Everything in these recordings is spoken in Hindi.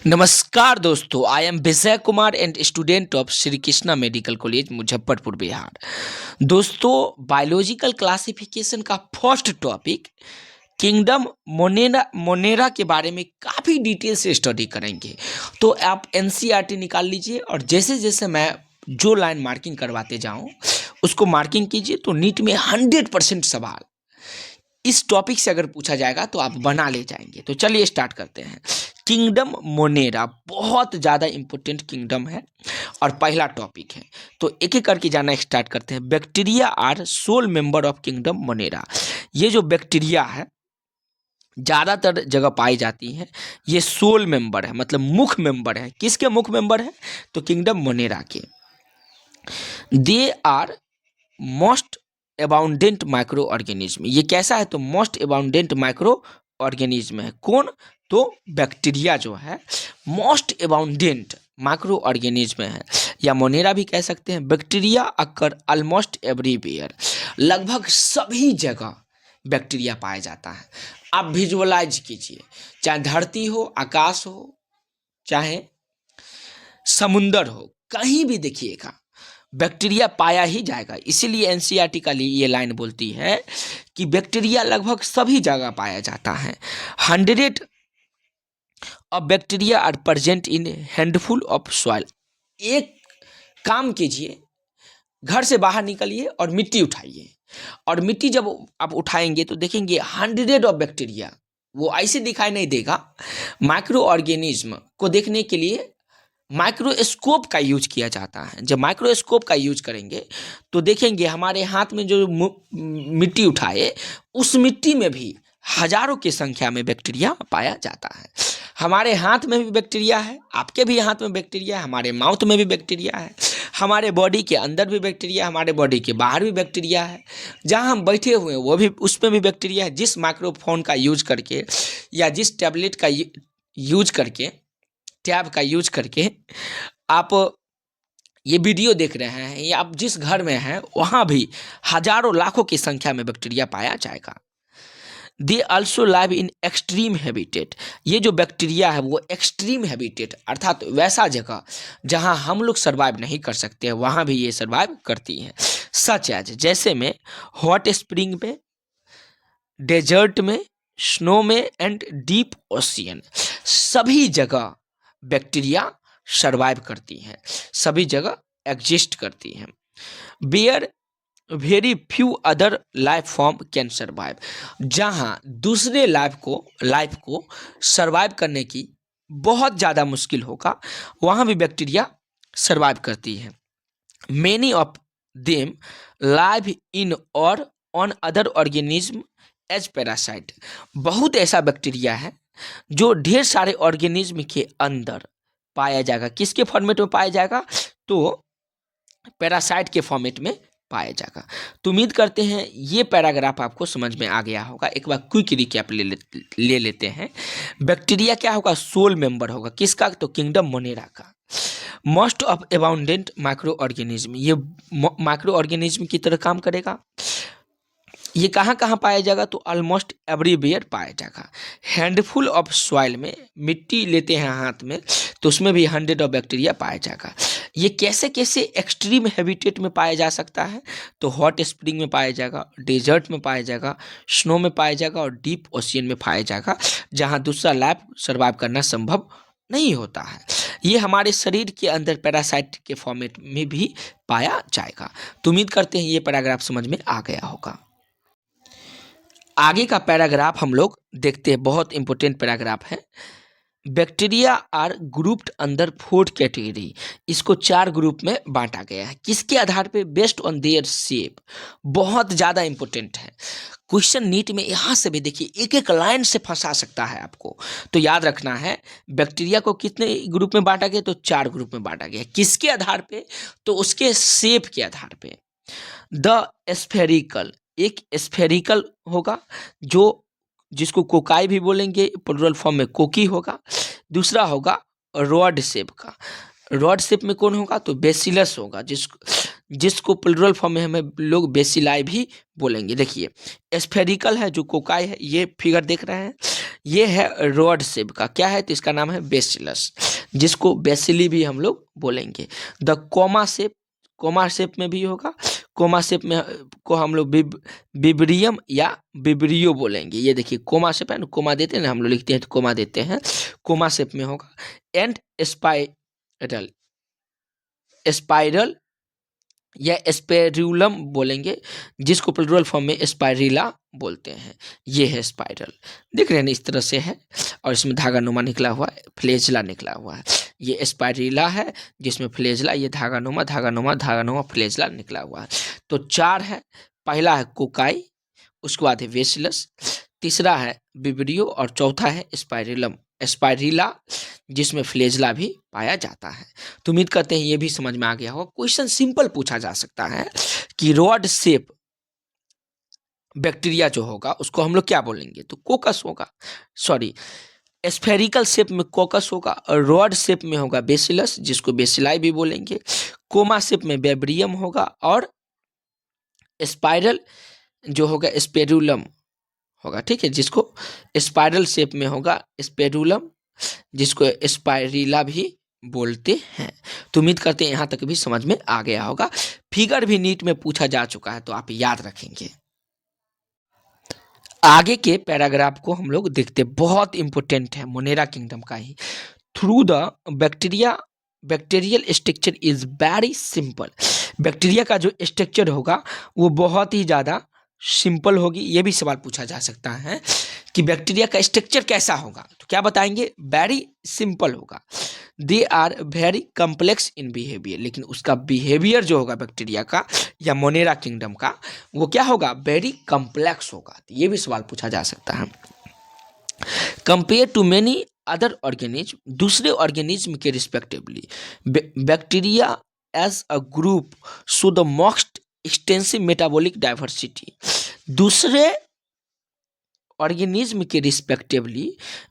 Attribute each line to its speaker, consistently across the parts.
Speaker 1: नमस्कार दोस्तों, I am Vijay Kumar and student of Shri Krishna medical college Muzaffarpur Bihar. दोस्तों, बायोलॉजिकल क्लासिफिकेशन का फर्स्ट टॉपिक किंगडम मोनेरा के बारे में काफ़ी डिटेल से स्टडी करेंगे। तो आप एनसीईआरटी निकाल लीजिए और जैसे जैसे मैं जो लाइन मार्किंग करवाते जाऊं उसको मार्किंग कीजिए। तो नीट में 100% सवाल इस टॉपिक से अगर पूछा जाएगा तो आप बना ले जाएंगे। तो चलिए स्टार्ट करते हैं। किंगडम मोनेरा बहुत ज़्यादा इम्पोर्टेंट किंगडम है और पहला टॉपिक है। तो एक एक करके जाना स्टार्ट करते हैं। Bacteria are sole member of kingdom Monera. ये जो बैक्टीरिया है ज़्यादातर जगह पाई जाती हैं। ये सोल मेंबर है, मतलब मुख्य मेंबर है। किसके मुख्य मेंबर है? तो किंगडम मोनेरा के। They are most abundant microorganism. ये कैसा है? तो मोस्ट अबाउंडेंट माइक्रो ऑर्गेनिज्म है। कौन? तो बैक्टीरिया जो है मोस्ट अबाउंडेंट माइक्रो ऑर्गेनिज्म है, या मोनेरा भी कह सकते हैं। बैक्टीरिया अकर ऑलमोस्ट एवरीवेयर। लगभग सभी जगह बैक्टीरिया पाया जाता है। आप विजुअलाइज कीजिए, चाहे धरती हो, आकाश हो, चाहे समुंदर हो, कहीं भी देखिएगा बैक्टीरिया पाया ही जाएगा। इसीलिए एनसीईआरटी का लिए ये लाइन बोलती है कि बैक्टीरिया लगभग सभी जगह पाया जाता है। 100 of bacteria are present in handful of soil. एक काम कीजिए, घर से बाहर निकलिए और मिट्टी उठाइए, और मिट्टी जब आप उठाएंगे तो देखेंगे 100 ऑफ बैक्टीरिया। वो ऐसे दिखाई नहीं देगा। माइक्रो ऑर्गेनिज्म को देखने के लिए माइक्रोस्कोप का यूज किया जाता है। जब माइक्रोस्कोप का यूज करेंगे तो देखेंगे हमारे हाथ में जो मिट्टी उठाए उस मिट्टी में भी हजारों की संख्या में बैक्टीरिया पाया जाता है। हमारे हाथ में भी बैक्टीरिया है, आपके भी हाथ में बैक्टीरिया है, हमारे माउथ में भी बैक्टीरिया है, हमारे बॉडी के अंदर भी बैक्टीरिया है, हमारे बॉडी के बाहर भी बैक्टीरिया है। जहाँ हम बैठे हुए हैं वो भी, उसमें भी बैक्टीरिया है। जिस माइक्रोफोन का यूज करके या जिस टैबलेट का यूज करके, टैब का यूज करके आप ये वीडियो देख रहे हैं, या आप जिस घर में हैं वहाँ भी हजारों लाखों की संख्या में बैक्टीरिया पाया जाएगा। They also live in extreme habitat. ये जो बैक्टीरिया है वो एक्सट्रीम हैबिटेट अर्थात वैसा जगह जहाँ हम लोग सर्वाइव नहीं कर सकते हैं वहाँ भी ये सर्वाइव करती हैं। सच एज, जैसे में हॉट स्प्रिंग में, डेजर्ट में, स्नो में एंड डीप ओशियन। सभी जगह बैक्टीरिया सर्वाइव करती हैं, सभी जगह एग्जिस्ट करती हैं। Where very few other life form can survive. जहाँ दूसरे लाइफ को सर्वाइव करने की बहुत ज़्यादा मुश्किल होगा वहाँ भी बैक्टीरिया सर्वाइव करती है। Many of them live in और on other organism as parasite. बहुत ऐसा बैक्टीरिया है जो ढेर सारे ऑर्गेनिज्म के अंदर पाया जाएगा। किसके फॉर्मेट में पाया जाएगा? तो पैरासाइट के फॉर्मेट में पाया जाएगा। तो उम्मीद करते हैं ये पैराग्राफ आपको समझ में आ गया होगा। एक बार क्विक रिकैप ले लेते हैं। बैक्टीरिया क्या होगा? सोल मेंबर होगा। किसका? तो किंगडम मोनेरा का। Most of abundant microorganism, ये माइक्रो ऑर्गेनिज्म की तरह काम करेगा। ये कहाँ कहाँ पाया जाएगा? तो ऑलमोस्ट एवरीवेयर पाया जाएगा। हैंडफुल ऑफ सॉइल में, मिट्टी लेते हैं हाथ में तो उसमें भी 100 ऑफ बैक्टीरिया पाया जाएगा। ये कैसे कैसे एक्सट्रीम हैबिटेट में पाया जा सकता है? तो हॉट स्प्रिंग में पाया जाएगा, डेजर्ट में पाया जाएगा, स्नो में पाया जाएगा और डीप ओशियन में पाया जाएगा, जहाँ दूसरा लाइफ सर्वाइव करना संभव नहीं होता है। ये हमारे शरीर के अंदर पैरासाइट के फॉर्मेट में भी पाया जाएगा। तो उम्मीद करते हैं ये पैराग्राफ समझ में आ गया होगा। आगे का पैराग्राफ हम लोग देखते हैं, बहुत इंपॉर्टेंट पैराग्राफ है। Bacteria are grouped under 4 category. इसको 4 ग्रुप में बांटा गया है। किसके आधार पे? Based on their shape. बहुत ज़्यादा इंपॉर्टेंट है। क्वेश्चन नीट में यहाँ से भी देखिए एक एक लाइन से फंसा सकता है आपको। तो याद रखना है, बैक्टीरिया को कितने ग्रुप में बांटा गया? तो 4 ग्रुप में बांटा गया। किसके आधार पे? तो उसके शेप के आधार पे। द स्फेरिकल, एक स्फेरिकल होगा जो जिसको कोकाई भी बोलेंगे, प्लूरल फॉर्म में कोकी होगा। दूसरा होगा रॉड शेप का। रॉड शेप में कौन होगा? तो बेसिलस होगा, जिसको प्लूरल फॉर्म में हमें लोग बेसिलाई भी बोलेंगे। देखिए स्फेरिकल है जो कोकाई है, ये फिगर देख रहे हैं, ये है रॉड शेप का, क्या है तो इसका नाम है बेसिलस, जिसको बेसिली भी हम लोग बोलेंगे। द कोमा शेप में भी होगा, कोमा शेप में को हम लोग विब्रियम या विब्रियो बोलेंगे। ये देखिए कोमा शेप है ना, कोमा देते हैं ना, हम लोग लिखते हैं तो कोमा देते हैं, कोमा शेप में होगा। एंड स्पाइरल या स्पेरुलम बोलेंगे, जिसको प्लूरल फॉर्म में स्पाइरिला बोलते हैं। ये है स्पाइरल, देख रहे हैं ना, इस तरह से है, और इसमें धागा नुमा निकला हुआ है, फ्लेजला निकला हुआ है। ये स्पाइरिला है जिसमें फ्लेजला, ये धागा नुमा फ्लेजला निकला हुआ है। तो 4 है, पहला है कोकाई, उसके बाद है वेसिलस, तीसरा है विब्रियो, और चौथा है स्पाइरिला जिसमें फ्लेजला भी पाया जाता है। तो उम्मीद करते हैं ये भी समझ में आ गया होगा। क्वेश्चन सिंपल पूछा जा सकता है कि रॉड शेप बैक्टीरिया जो होगा उसको हम लोग क्या बोलेंगे, तो कोकस होगा, सॉरी स्फेरिकल शेप में कोकस होगा, और रॉड शेप में होगा बेसिलस जिसको बेसिलाई भी बोलेंगे, कोमा शेप में बेब्रियम होगा, और स्पाइरल जो होगा स्पेरुलम होगा, ठीक है, जिसको स्पाइरल शेप में होगा स्पेरुलम, जिसको स्पाइरिला भी बोलते हैं। तो उम्मीद करते हैं यहाँ तक भी समझ में आ गया होगा। फिगर भी नीट में पूछा जा चुका है तो आप याद रखेंगे। आगे के पैराग्राफ को हम लोग देखते, बहुत इंपॉर्टेंट है, मोनेरा किंगडम का ही। Through the bacterial structure is very simple. Bacteria का जो स्ट्रक्चर होगा वो बहुत ही ज़्यादा सिंपल होगी। ये भी सवाल पूछा जा सकता है कि बैक्टीरिया का स्ट्रक्चर कैसा होगा, तो क्या बताएंगे, वेरी सिंपल होगा। They are very complex in behaviour, लेकिन उसका बिहेवियर जो होगा बैक्टीरिया का या मोनेरा किंगडम का, वो क्या होगा, वेरी कम्प्लेक्स होगा। तो ये भी सवाल पूछा जा सकता है। Compare to many other organism, दूसरे ऑर्गेनिज्म के respectively bacteria as a group show the most extensive metabolic diversity. दूसरे ऑर्गेनिज्म के रिस्पेक्टिवली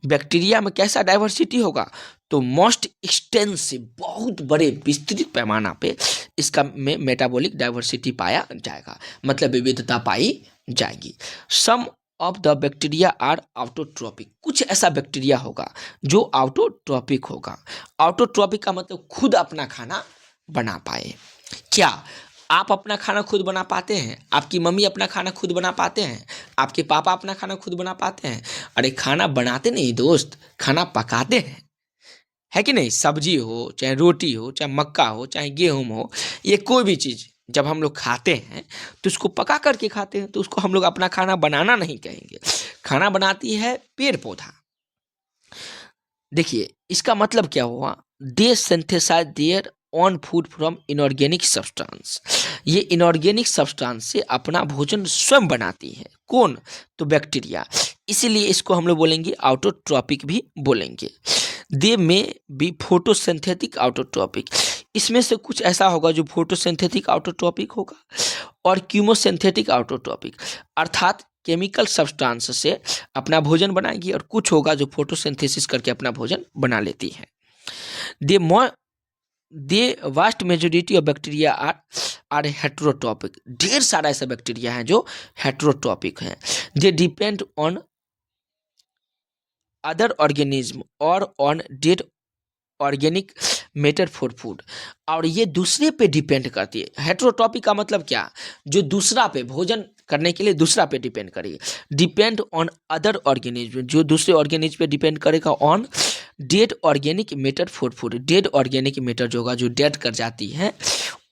Speaker 1: बैक्टीरिया में कैसा डाइवर्सिटी होगा, तो मोस्ट एक्सटेंसिव, बहुत बड़े विस्तृत पैमाना पे इसका में मेटाबॉलिक डाइवर्सिटी पाया जाएगा, मतलब विविधता पाई जाएगी। Some of the bacteria are autotrophic, कुछ ऐसा बैक्टीरिया होगा जो ऑटोट्रॉपिक होगा। ऑटोट्रॉपिक का मतलब खुद अपना खाना बना पाए। क्या आप अपना खाना खुद बना पाते हैं? आपकी मम्मी अपना खाना खुद बना पाते हैं? आपके पापा अपना खाना खुद बना पाते हैं? अरे खाना बनाते नहीं दोस्त, खाना पकाते हैं, है कि नहीं? सब्जी हो, चाहे रोटी हो, चाहे मक्का हो, चाहे गेहूं हो, ये कोई भी चीज़ जब हम लोग खाते हैं तो उसको पका करके खाते हैं, तो उसको हम लोग अपना खाना बनाना नहीं कहेंगे। खाना बनाती है पेड़ पौधा। देखिए इसका मतलब क्या हुआ, they synthesize their own food from inorganic substance. ये इनऑर्गेनिक सब्सटेंस से अपना भोजन स्वयं बनाती है। कौन? तो बैक्टीरिया। इसीलिए इसको हम लोग बोलेंगे ऑटोट्रॉपिक भी बोलेंगे। दे में बी फोटोसिंथेटिक ऑटोट्रॉपिक, इसमें से कुछ ऐसा होगा जो फोटोसिंथेटिक ऑटोट्रॉपिक होगा और कीमोसिंथेटिक ऑटोट्रॉपिक, अर्थात केमिकल सब्सटेंस से अपना भोजन बनाएगी, और कुछ होगा जो फोटोसिंथेसिस करके अपना भोजन बना लेती है। The vast majority of bacteria are heterotrophic, ढेर सारा ऐसा बैक्टीरिया है जो हेट्रोट्रॉपिक है। They depend on other organism और on dead organic matter for food, और ये दूसरे पे डिपेंड करती है। हेट्रोट्रॉपिक का मतलब क्या, जो दूसरा पे भोजन करने के लिए दूसरा पे डिपेंड करेगी। डिपेंड ऑन अदर ऑर्गेनिज्म, जो दूसरे ऑर्गेनिज्म पे डिपेंड करेगा on dead organic matter for food. Dead organic matter जो होगा, जो डेड कर जाती है,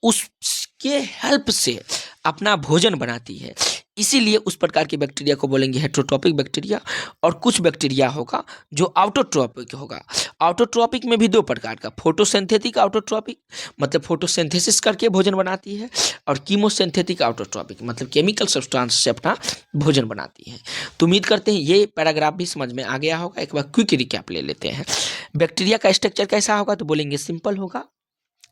Speaker 1: उसके हेल्प से अपना भोजन बनाती है। इसीलिए उस प्रकार के बैक्टीरिया को बोलेंगे हेट्रोट्रॉपिक बैक्टीरिया। और कुछ बैक्टीरिया होगा जो ऑटोट्रॉपिक होगा। ऑटोट्रॉपिक में भी 2 प्रकार का, फोटोसिंथेटिक ऑटोट्रॉपिक मतलब फोटोसिंथेसिस करके भोजन बनाती है, और कीमोसिंथेटिक ऑटोट्रॉपिक मतलब केमिकल सब्सटेंस से अपना भोजन बनाती है। तो उम्मीद करते हैं ये पैराग्राफ भी समझ में आ गया होगा। एक बार क्विक रिकैप ले लेते हैं। बैक्टीरिया का स्ट्रक्चर कैसा होगा, तो बोलेंगे सिंपल होगा,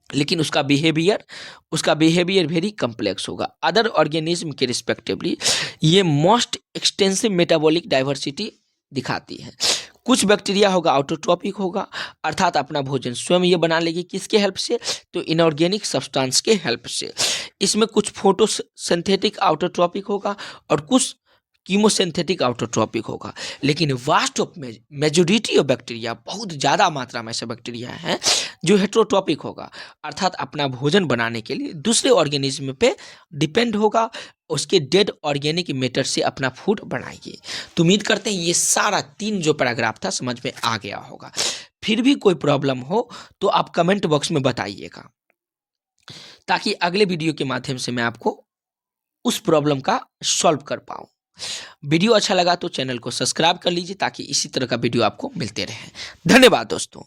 Speaker 1: लेकिन उसका बिहेवियर वेरी कम्प्लेक्स होगा। अदर ऑर्गेनिज्म के रिस्पेक्टिवली ये मोस्ट एक्सटेंसिव मेटाबॉलिक डाइवर्सिटी दिखाती है। कुछ बैक्टीरिया होगा ऑटोट्रॉपिक होगा, अर्थात अपना भोजन स्वयं ये बना लेगी, किसके हेल्प से, तो इनऑर्गेनिक सब्सटेंस के हेल्प से। इसमें कुछ फोटोसिंथेटिक ऑटोट्रॉपिक होगा और कुछ कीमोसिंथेटिक ऑटोट्रॉपिक होगा। लेकिन vast of majority of bacteria, बहुत ज़्यादा मात्रा में ऐसे बैक्टीरिया हैं जो हेट्रोट्रॉपिक होगा, अर्थात अपना भोजन बनाने के लिए दूसरे ऑर्गेनिज्म पे डिपेंड होगा, उसके डेड ऑर्गेनिक मैटर से अपना फूड बनाएगी। तो उम्मीद करते हैं ये सारा 3 जो पैराग्राफ था समझ में आ गया होगा। फिर भी कोई प्रॉब्लम हो तो आप कमेंट बॉक्स में बताइएगा, ताकि अगले वीडियो के माध्यम से मैं आपको उस प्रॉब्लम का सॉल्व कर पाऊँ। वीडियो अच्छा लगा तो चैनल को सब्सक्राइब कर लीजिए, ताकि इसी तरह का वीडियो आपको मिलते रहे। धन्यवाद दोस्तों।